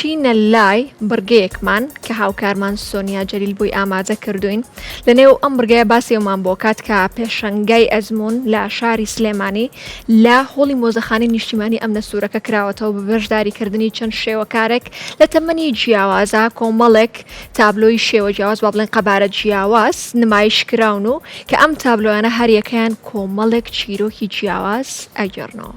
چینە لای بڕگەیەکمان کە هاوکارمان سۆنیا جەلیل بووی ئاماجە کردوین لەنێو ئەم بڕگەیە باسیێومان بۆ کات کە پێشەنگای ئەزمون لە شاری سلێمانی لە هۆڵی مۆزەخانەی نیشتیمانی ئەم نەسوورەکە کراوەتەوە بە بەشداریکردنی چەند شێوەکارێک لە تەمەنی جیاوازە کۆمەڵێک تابلۆی شێوە جیاواز با بڵێن قەبارە جیاواز نمایش کراون و کە ئەم تابلۆیانە هەریەکەیان کۆمەڵێک چیرۆکی جیاواز ئەگەڕنەوە.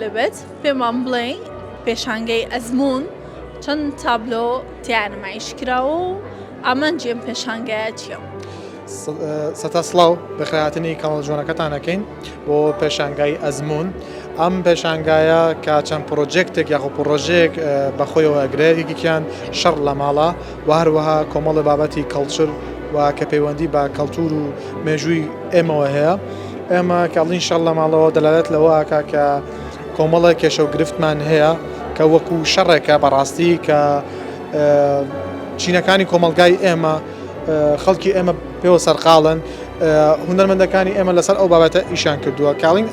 لەبێت پێمان بڵێن پێشانگەی ئەزمون چەند تابلۆ تیا نمایش کراوە و ئامانجێم پێشانگایە چییە؟ سەتا سڵاو بەخێهاتنی کەڵ جوانەکەتان ئەەکەین بۆ پێشانگای ئەزمون. ئەم پێشانگایە کە چەند پرۆژێکتێک یاخۆ پرۆژێک بەخۆیەوە ئەگرێت یەکێکیان شەڕ لە ماڵە و هەروەها کۆمەڵی بابەتی کەڵچر و کە پەیوەندی بە کەڵتور و مێژووی ئێمەوە هەیە. ئێمە کاڵین شەڕ لە ماڵەوە دەلالێت لەوەکە کە کۆمەڵە کێشە و گرفتمان هەیە کە وەکو شەڕێکە بەڕاستی کە چینەکانی کۆمەلگای ئێمە خەڵکی ئێمە پێوە سەرقاڵن هونەرمەندەکانی ئێمە لەسەر ئەو بابەتە ئیشان کردووە. کاڵین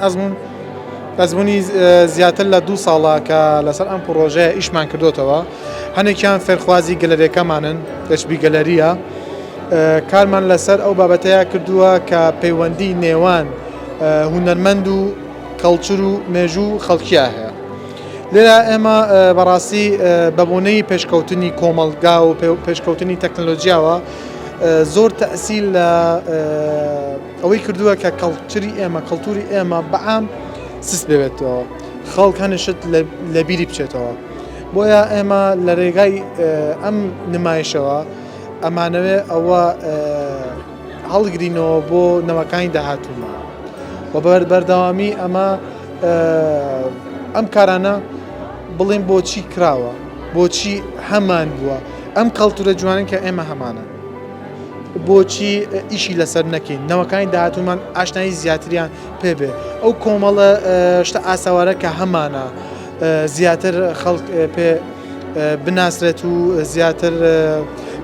ئەزمونی زیاتر لە 2 ساڵە کە لەسەر ئەم پرۆژەیە ئیشمان کردوتەوە. هەنێکیان فێرخوازی گەلەریەکەمانن دەشبی گەلەریە کارمان لەسەر ئەو بابەتەیە کردووە کە پەیوەندی نێوان هونەرمەند و کەڵچر و مێژوو خەڵکیە هەیە. لێرە ئێمە بەڕاستی بەبوونەی پێشکەوتنی کۆمەلگا و پێشکەوتنی تەکنۆلۆژیاوە زۆر تەئسیل لە ئەوەی کردووە کە کەڵچری ئێمە کەڵتوری ئێمە بەعام سست ببێتەوە خەڵک هەنشت لە بیری بچێتەوە. بۆیە ئێمە لە ڕێگای ئەم نمایشەوە ئەمانەوێ ئەوە هەڵگرینەوە بۆ نەوەکانی داهاتوومە و بەردەوامی ئەمە ئەم کارانە بڵێن بۆچی کراوە بۆچی هەمان بووە ئەم کەڵتورە جوانن کە ئێمە هەمانە بۆچی ئیشی لەسەر نەکەین نەوەکانی داهاتوومان ئاشنایی زیاتریان پێبێ ئەو کۆمەڵە شتە ئاساوارە کە هەمانە زیاتر خەڵک پێ بناسرێت و زیاتر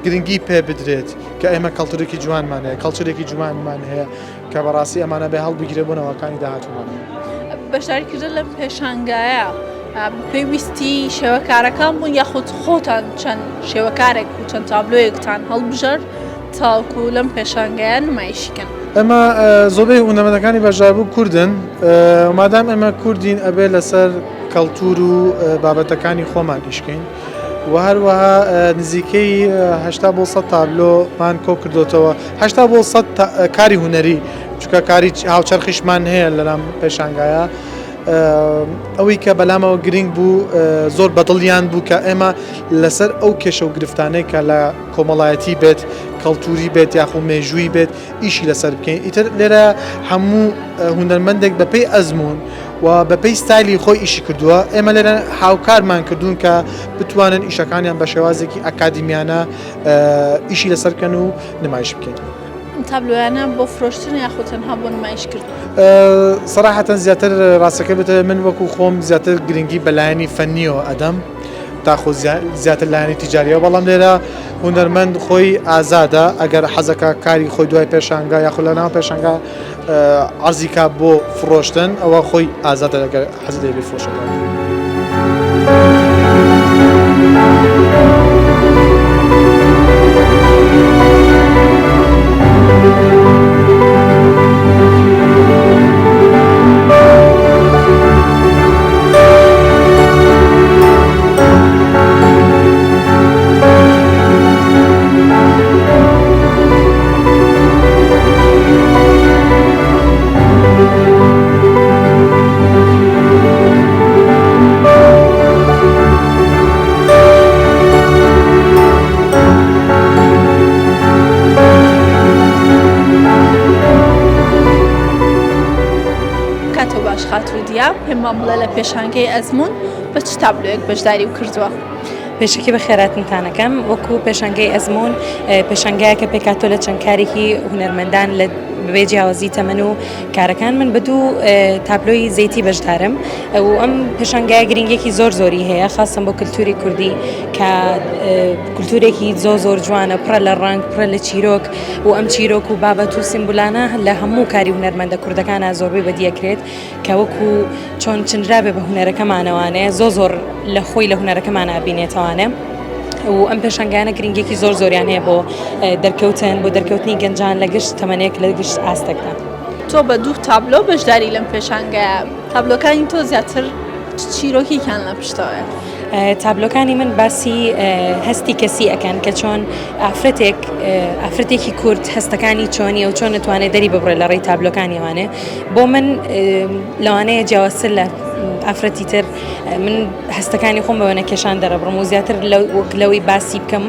گرنگی پێ بدرێت کە ئێمە کەڵتورێکی جوانمان هەیە کەڵچرێکی جوانمان هەیە کە بەڕاستی ئەمانە بێ هەڵبگیرێ بۆ نەوەکانی داهاتوومان. بەشداریکردن لە پێشانگایە پێویستی شێوەکارەکان بوون یاخود خۆتان چەند شێوەکارێک و چەند تابلۆیەکتان هەڵبژەر تاوکو لەم پێشانگایە نمایشیکەن. ئەمە زۆربەی هونەرمەندەکانی بەشداربوو کوردن مادام ئێمە کوردین ئەبێ لەسەر کەڵتور و بابەتەکانی خۆمان ئیشکەین و هەروەها نزیکەی 80% تابلۆمان کۆ کردوتەوە 80% کاری هونەری چونکە کاری هاوچەرخیشمان هەیە لەنام پێشانگایە ئەوەی کە بەلامەوە گرنگ بوو زۆر بەدڵیان بوو کە ئێمە لەسەر ئەو کێشە و گرفتانەی کە لە کۆمەڵایەتی بێت کەڵتوری بێت یاخۆ مێژووی بێت ئیشی لەسەر بکەین. ئیتر لێرە هەموو هونەرمەندێک بەپێی ئەزمون و بەپێی ستایلی خۆی ئیشی کردووە ئێمە لێرە هاوکارمان کردوون کە بتوانن ئیشەکانیان بە شێوازێکی ئەکادیمیانە ئیشی لەسەرکەن و نمایش بکەین. تابلۆیانە بۆ فرۆشتن یاخۆ تەنها بۆ نمایش کردن؟ سەراحەتەن زیاتر ڕاستەکە بێتە من وەکو خۆم زیاتر گرنگی بەلایەنی فەنیەوە ئەدەم تاخۆ زیاتر لایەنی تیجاریەوە بەڵام لێرە هونەرمەند خۆی ئازادە ئەگەر حەزەکە کاری خۆی دوای پێشانگا یاخۆ لە ناو پێشانگا عەرزی کا بۆ فرۆشتن ئەوە خۆی ئازادە ئەگەر حەز لێ بفرۆشێت. پێمان بڵێ لە پێشانگەی ئەزمون بە چ تابلۆیەک بەشداری و کردووە. پێشکی بە خێراتنتانەکەم وەکو پێشانگەی ئەزمون پێشانگایەکە پێکاتۆ لە چەند کارێکی هونەرمەندان لە بەبێ جیاوازی تەمەن و کارەکان من بە دوو تابلۆی زەیتی بەشدارم و ئەم پێشانگایە گرنگێکی زۆری هەیە خاصم بۆ کللتوری کوردی کە کللتورێکی زۆر جوانە پڕە لە ڕنگ پڕە لە چیرۆک و ئەم چیرۆک و بابەت و سیمبولانە لە هەموو کاری هونەرمەندە کوردەکانە زۆربەی بەدیەکرێت کە وەکو چۆن چنرابێ بە هونەرەکەمانەوانەیە زۆر لە خۆی لە هونەرەکەمانە بینێتەوانێ و ئەم پێشانگانە گرنگێکی زۆریان هەیە بۆ دەرکەوتن بۆ دەرکەوتنی گەنجان لە گشت تەمەنێک لە گشت ئاستەکان. تۆ بە دوو تابلۆ بەشداری لەم پێشانگایە تابلۆکانی تۆ زیاتر چیرۆکیان لە پشتەوەیە. تابلۆکانی من باسی هەستی کەسی ئەکەن کە چۆن ئافرەتێکی کورد هەستەکانی چۆنی و چۆن نتوانێت دەری ببڕێت لە ڕێی تابلۆکانیوانێ بۆ من لەوانەیە جیاوازتر لە ئافرەتی تر من هەستەکانی خۆم بەوەنە کێشان دەرەبڕم و زیاتر لەوەی باسی بکەم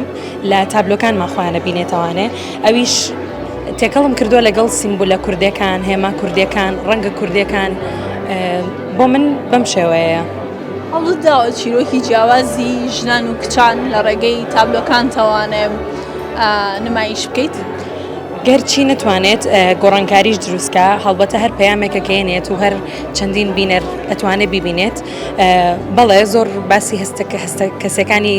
لە تابلۆکان ماخۆیانە بینێتەوانێ ئەویش تێکەڵم کردووە لەگەڵ سیمبولە کوردەکان هێما کوردەکان ڕەنگە کوردەکان بۆ من بەم شێوەیە. هەڵداوە چیرۆکی جیاوازی ژنان و کچان لە ڕێگەی تابلۆکان توانێ نمایش بکەیت؟ گەرچی نتوانێت گۆڕانکاریش دروستکە هەڵبەتە هەر پەیامێکە کێنێت و هەر چەندین بینەر ئەتوانێت ببینێت بەڵێ زۆر باسی هەستە کەسەکانی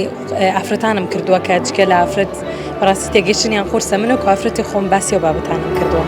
ئافرەتانم کردووە کە چکە لە ئافرەت بەڕاستی تێگەشتنیان خورسە منە و ئافرەتی خۆم باسی و بابەتانم کردووە.